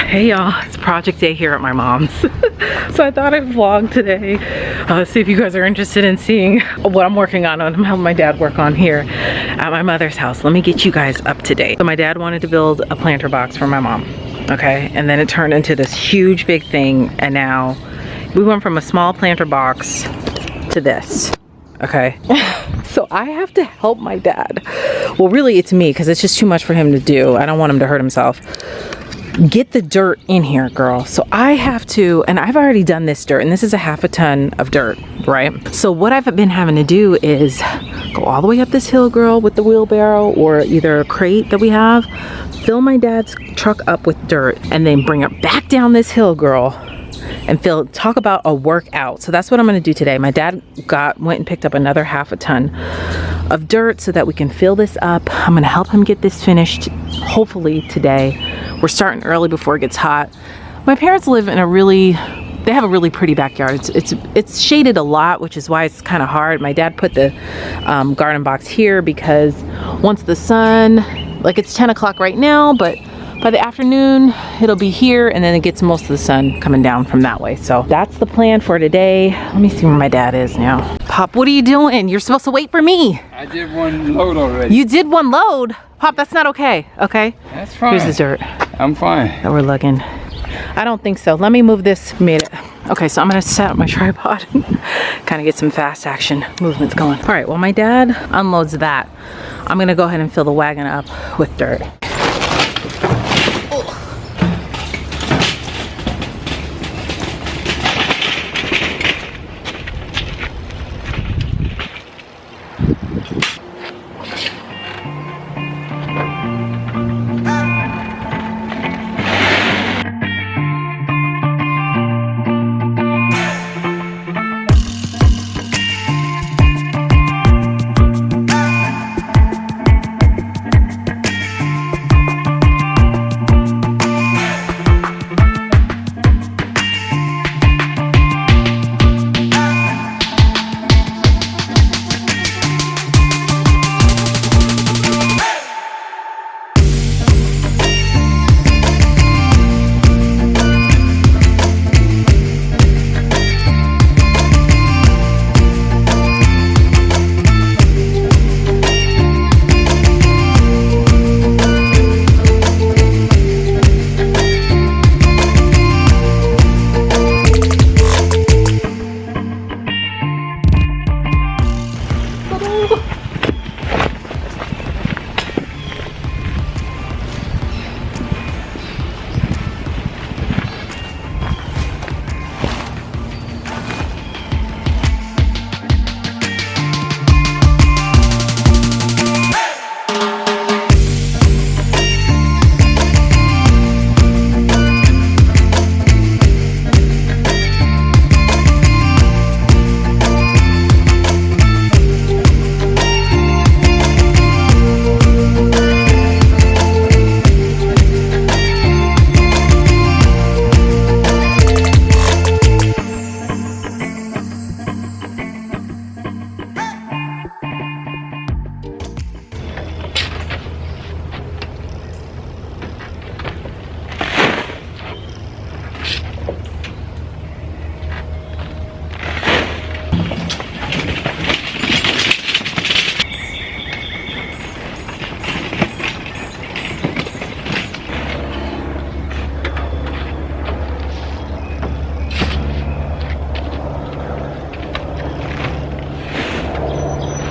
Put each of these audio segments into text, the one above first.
Hey y'all, it's project day here at my mom's. So I thought I'd vlog today, see if you guys are interested in seeing what I'm working on. I'm helping my dad work on here at my mother's house. Let me get you guys up to date. So my dad wanted to build a planter box for my mom, okay? And then it turned into this huge big thing, and now we went from a small planter box to this, okay? So I have to help my dad. Well, really it's me, because it's just too much for him to do. I don't want him to hurt himself. Get the dirt in here, girl. So I have to, and I've already done this dirt, and this is a half a ton of dirt, right? So what I've been having to do is go all the way up this hill, girl, with the wheelbarrow or either a crate that we have, fill my dad's truck up with dirt, and then bring it back down this hill, girl, and talk about a workout. So that's what I'm gonna do today. My dad went and picked up another half a ton of dirt so that we can fill this up. I'm gonna help him get this finished, hopefully today. We're starting early before it gets hot. My parents live in they have a really pretty backyard. It's shaded a lot, which is why it's kind of hard. My dad put the garden box here because once the sun, like it's 10 o'clock right now, but by the afternoon, it'll be here, and then it gets most of the sun coming down from that way. So that's the plan for today. Let me see where my dad is now. Pop, what are you doing? You're supposed to wait for me. I did one load already. You did one load? Pop, that's not okay, okay? That's fine. Here's the dirt. I'm fine. That we're lugging. I don't think so. Let me move this. Okay, so I'm gonna set up my tripod and kind of get some fast action movements going. All right, well my dad unloads that. I'm gonna go ahead and fill the wagon up with dirt.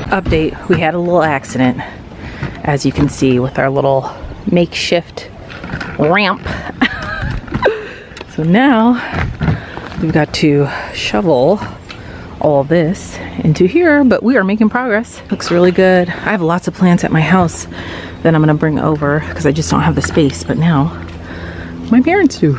Update, we had a little accident, as you can see, with our little makeshift ramp. So now we've got to shovel all this into here, but we are making progress. Looks really good. I have lots of plants at my house that I'm gonna bring over because I just don't have the space, but now my parents do.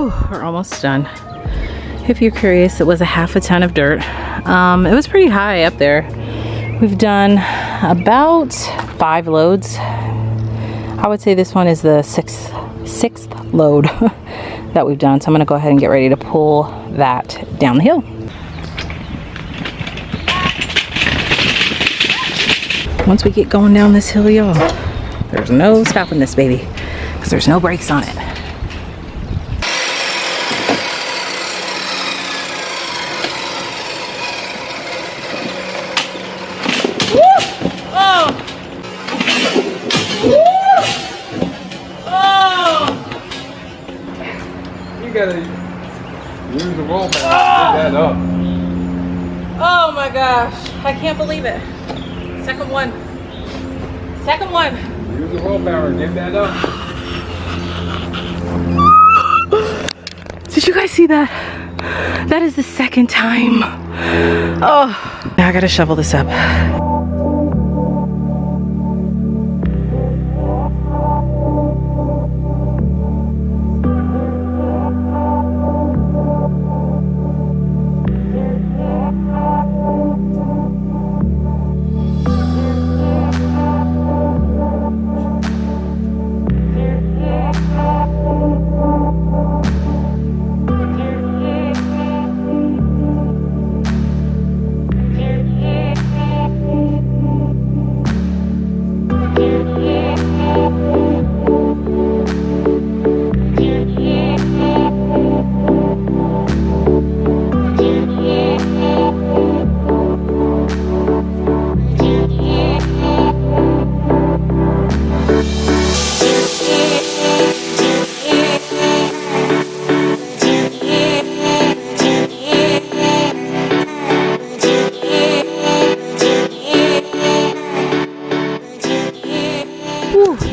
We're almost done. If you're curious, it was a half a ton of dirt. It was pretty high up there. We've done about 5 loads. I would say this one is the sixth load that we've done. So I'm gonna go ahead and get ready to pull that down the hill. Once we get going down this hill, y'all, there's no stopping this baby because there's no brakes on it. Gotta use the roll bar to get that up. Oh my gosh, I can't believe it. Second one. Use the roll bar and get that up. Did you guys see that? That is the second time. Oh, now I gotta shovel this up.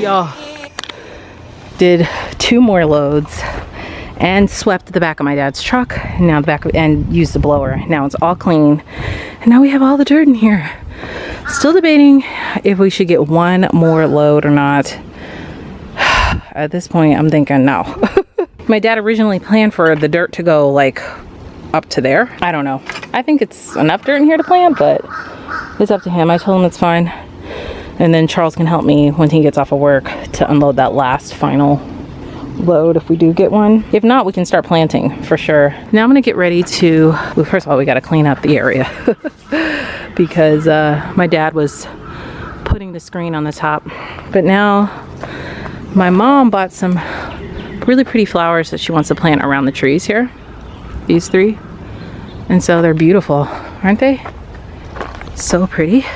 Y'all, did 2 more loads and swept the back of my dad's truck, and now the back of, and used the blower. Now it's all clean, and now we have all the dirt in here. Still debating if we should get 1 more load or not. At this point I'm thinking no. My dad originally planned for the dirt to go like up to there. I don't know, I think it's enough dirt in here to plant, but it's up to him. I told him it's fine. And then Charles can help me when he gets off of work to unload that last final load if we do get one. If not, we can start planting for sure. Now I'm gonna get ready to, well, first of all, we gotta clean up the area because my dad was putting the screen on the top. But now my mom bought some really pretty flowers that she wants to plant around the trees here. These 3. And so they're beautiful, aren't they? So pretty.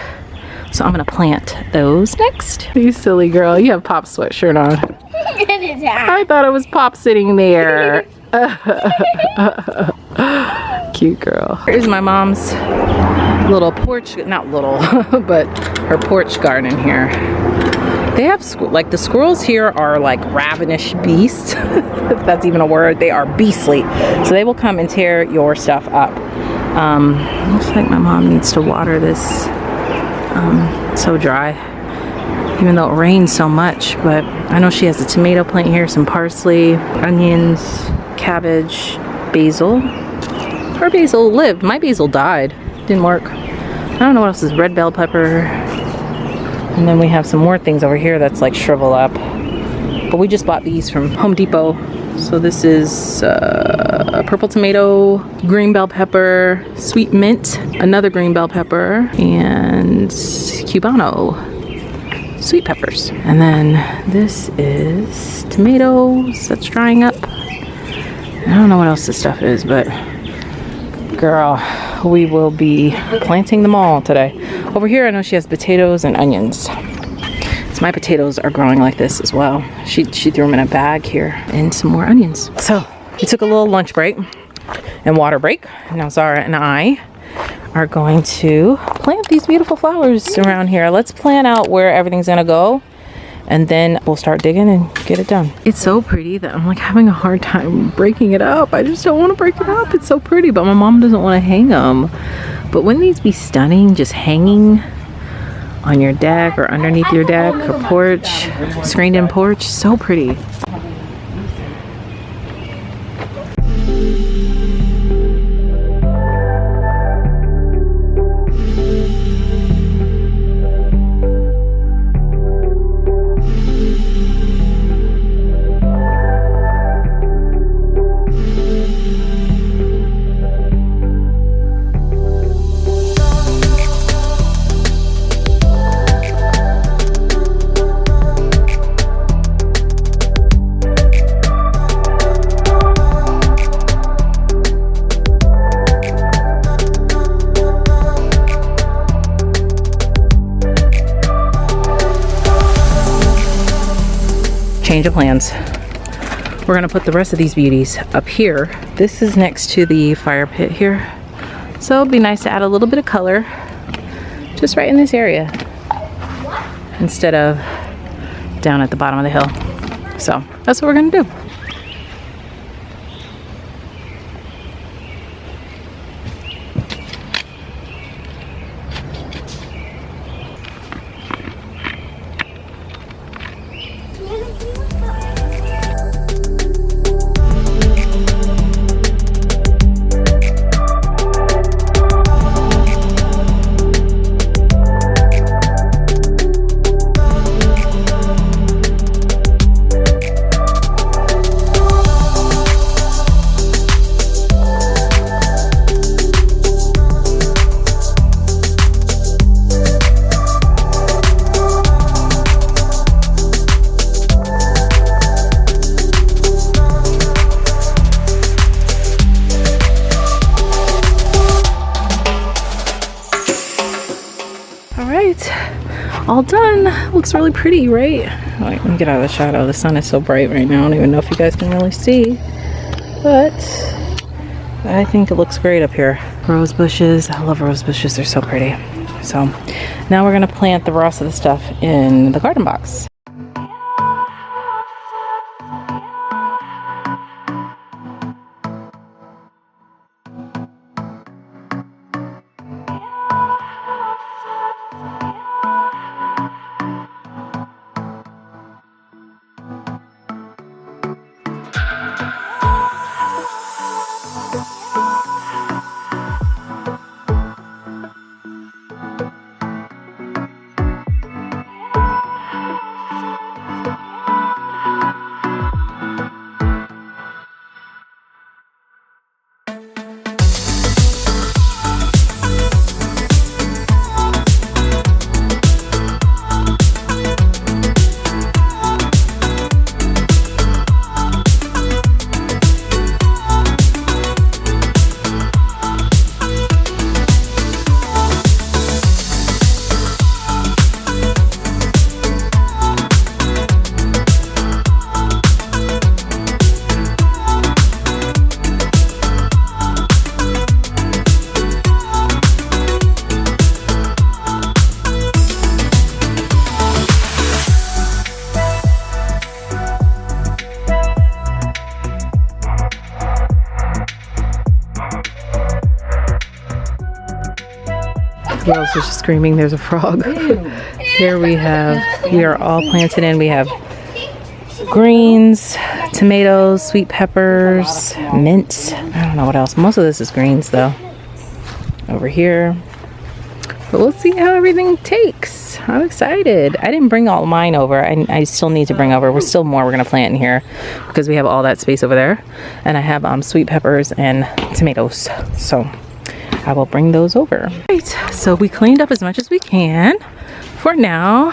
So I'm gonna plant those next. You silly girl, you have Pop's sweatshirt on. I thought it was Pop sitting there. Cute girl. Here's my mom's little porch, not little, but her porch garden here. They have, like, the squirrels here are like ravenous beasts, if that's even a word. They are beastly. So they will come and tear your stuff up. Looks like my mom needs to water this. So dry, even though it rains so much. But I know she has a tomato plant here, some parsley, onions, cabbage, basil. Her basil lived. My basil died. Didn't work. I don't know what else is. Red bell pepper. And then we have some more things over here that's like shrivel up. But we just bought these from Home Depot. So this is purple tomato, green bell pepper, sweet mint, another green bell pepper, and Cubano sweet peppers. And then this is tomatoes that's drying up. I don't know what else this stuff is, but girl, we will be planting them all today. Over here I know she has potatoes and onions. So my potatoes are growing like this as well. She threw them in a bag here, and some more onions. So we took a little lunch break and water break. Now Zara and I are going to plant these beautiful flowers around here. Let's plan out where everything's gonna go, and then we'll start digging and get it done. It's so pretty that I'm like having a hard time breaking it up. I just don't want to break it up. It's so pretty, but my mom doesn't want to hang them. But wouldn't these be stunning, just hanging on your deck or underneath your deck or porch, screened in porch? So pretty. change of plans. We're gonna put the rest of these beauties up here. This is next to the fire pit here. So it'd be nice to add a little bit of color just right in this area instead of down at the bottom of the hill. So that's what we're gonna do. All done. Looks really pretty, right? Wait, let me get out of the shadow. The sun is so bright right now. I don't even know if you guys can really see, but I think it looks great up here. Rose bushes. I love rose bushes. They're so pretty. So now we're gonna plant the rest of the stuff in the garden box. Girls are just screaming there's a frog. Here we are all planted in. We have greens, tomatoes, sweet peppers, mint. I don't know what else. Most of this is greens though. Over here. But we'll see how everything takes. I'm excited. I didn't bring all mine over. I still need to bring over. We're gonna plant in here because we have all that space over there. And I have sweet peppers and tomatoes. So I will bring those over. Right, so we cleaned up as much as we can for now.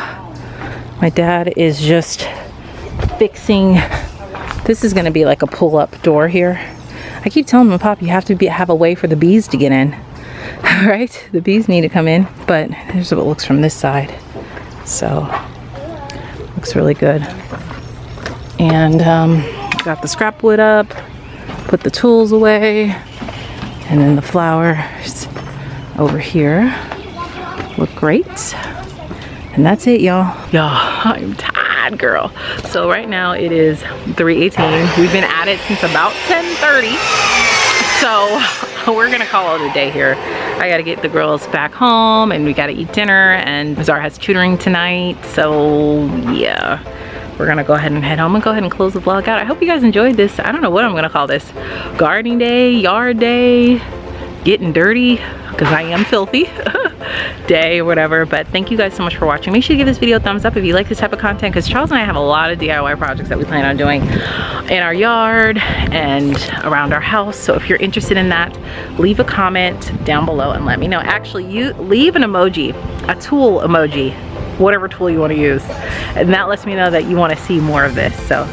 My dad is just fixing. This is gonna be like a pull-up door here. I keep telling him, Pop, you have to have a way for the bees to get in. Right? The bees need to come in, but here's what it looks from this side. So, looks really good. And got the scrap wood up, put the tools away, and then the flowers over here look great. And that's it, y'all. Y'all, I'm tired, girl. So right now it is 3:18. We've been at it since about 10:30. So we're gonna call it a day here. I gotta get the girls back home and we gotta eat dinner, and Zara has tutoring tonight. So yeah, we're gonna go ahead and head home and go ahead and close the vlog out. I hope you guys enjoyed this. I don't know what I'm gonna call this. Gardening day, yard day, getting dirty, because I am filthy day or whatever. But thank you guys so much for watching. Make sure you give this video a thumbs up if you like this type of content, because Charles and I have a lot of DIY projects that we plan on doing in our yard and around our house. So if you're interested in that, leave a comment down below and let me know. Actually, you leave an emoji, a tool emoji, whatever tool you want to use, and that lets me know that you want to see more of this. So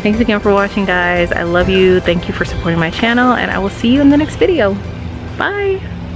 thanks again for watching, guys. I love you. Thank you for supporting my channel, and I will see you in the next video. Bye.